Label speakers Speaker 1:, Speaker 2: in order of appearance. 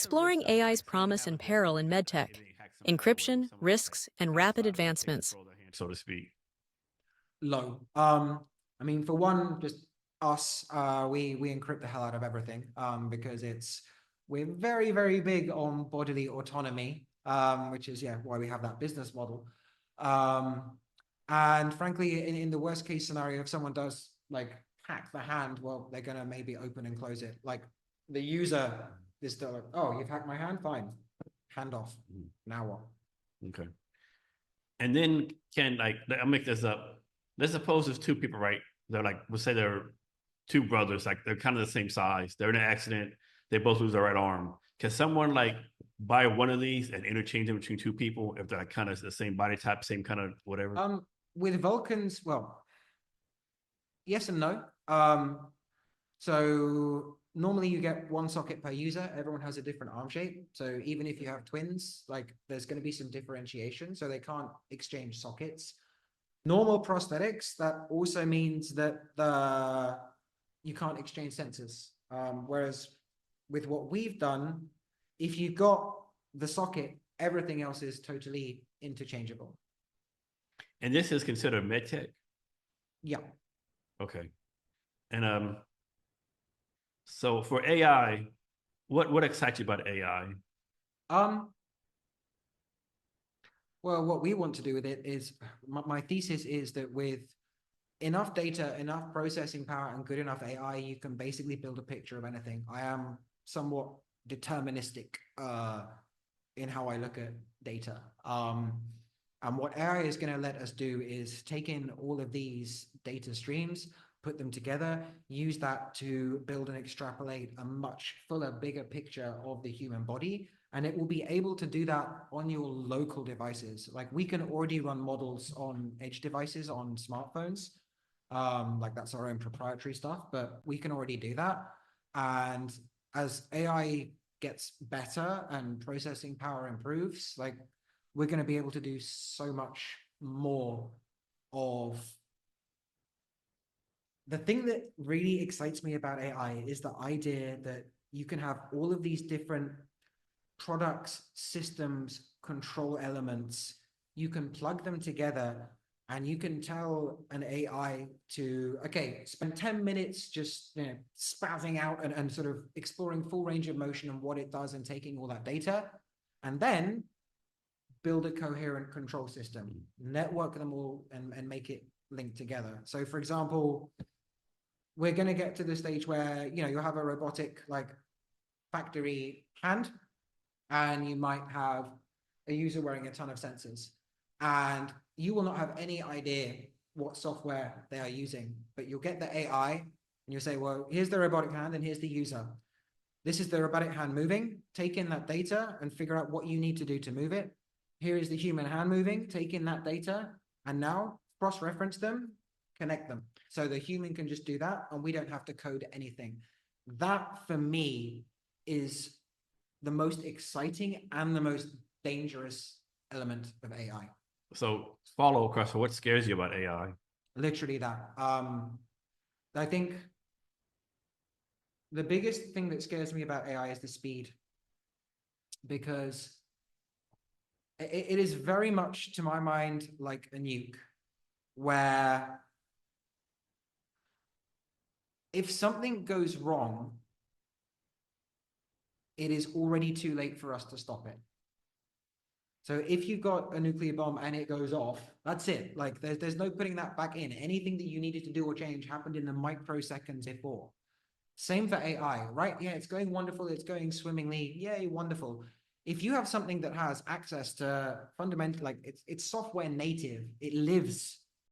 Speaker 1: exploring AI's promise and peril in medtech, encryption, risks, and rapid advancements.
Speaker 2: So to speak.
Speaker 3: Low. I mean, for one, just us, we encrypt the hell out of everything, because we're very, very big on bodily autonomy, which is why we have that business model. And frankly, in the worst case scenario, if someone does like hack the hand, well, they're gonna maybe open and close it. Like the user is still like, oh, you've hacked my hand, fine, hand off. Now what?
Speaker 2: Okay. And then I'll make this up. Let's suppose there's two people, right? They're like, we'll say they're two brothers, like they're kind of the same size. They're in an accident. They both lose their right arm. Can someone like buy one of these and interchange them between two people if they're like kind of the same body type, same kind of whatever?
Speaker 3: With Vulcans, well, yes and no. So normally you get one socket per user. Everyone has a different arm shape. So even if you have twins, like there's going to be some differentiation. So they can't exchange sockets. Normal prosthetics, that also means that you can't exchange sensors. Whereas with what we've done, if you've got the socket, everything else is totally interchangeable.
Speaker 2: And this is considered medtech?
Speaker 3: Yeah.
Speaker 2: Okay. And so for AI, what excites you about AI?
Speaker 3: Well, what we want to do with it is, my thesis is that with enough data, enough processing power, and good enough AI, you can basically build a picture of anything. I am somewhat deterministic in how I look at data. And what AI is going to let us do is take in all of these data streams, put them together, use that to build and extrapolate a much fuller, bigger picture of the human body. And it will be able to do that on your local devices. Like we can already run models on edge devices on smartphones. Like that's our own proprietary stuff, but we can already do that. And as AI gets better and processing power improves, like we're going to be able to do so much more of the thing that really excites me about AI is the idea that you can have all of these different products, systems, control elements. You can plug them together and you can tell an AI to, okay, spend 10 minutes just spazzing out and sort of exploring full range of motion and what it does and taking all that data. And then build a coherent control system, network them all and make it link together. So for example, we're going to get to the stage where, you'll have a robotic like factory hand, and you might have a user wearing a ton of sensors, and you will not have any idea what software they are using, but you'll get the AI and you'll say, well, here's the robotic hand and here's the user. This is the robotic hand moving, take in that data and figure out what you need to do to move it. Here is the human hand moving, take in that data, and now cross-reference them, connect them. So the human can just do that and we don't have to code anything. That for me is the most exciting and the most dangerous element of AI.
Speaker 2: So follow question, what scares you about AI?
Speaker 3: Literally that. I think the biggest thing that scares me about AI is the speed, because it is very much, to my mind, like a nuke, where if something goes wrong, it is already too late for us to stop it. So if you've got a nuclear bomb and it goes off, that's it. Like there's no putting that back in. Anything that you needed to do or change happened in the microseconds before. Same for AI, right? Yeah, it's going wonderful. It's going swimmingly. Yay, wonderful. If you have something that has access to fundamental, like it's software native, it lives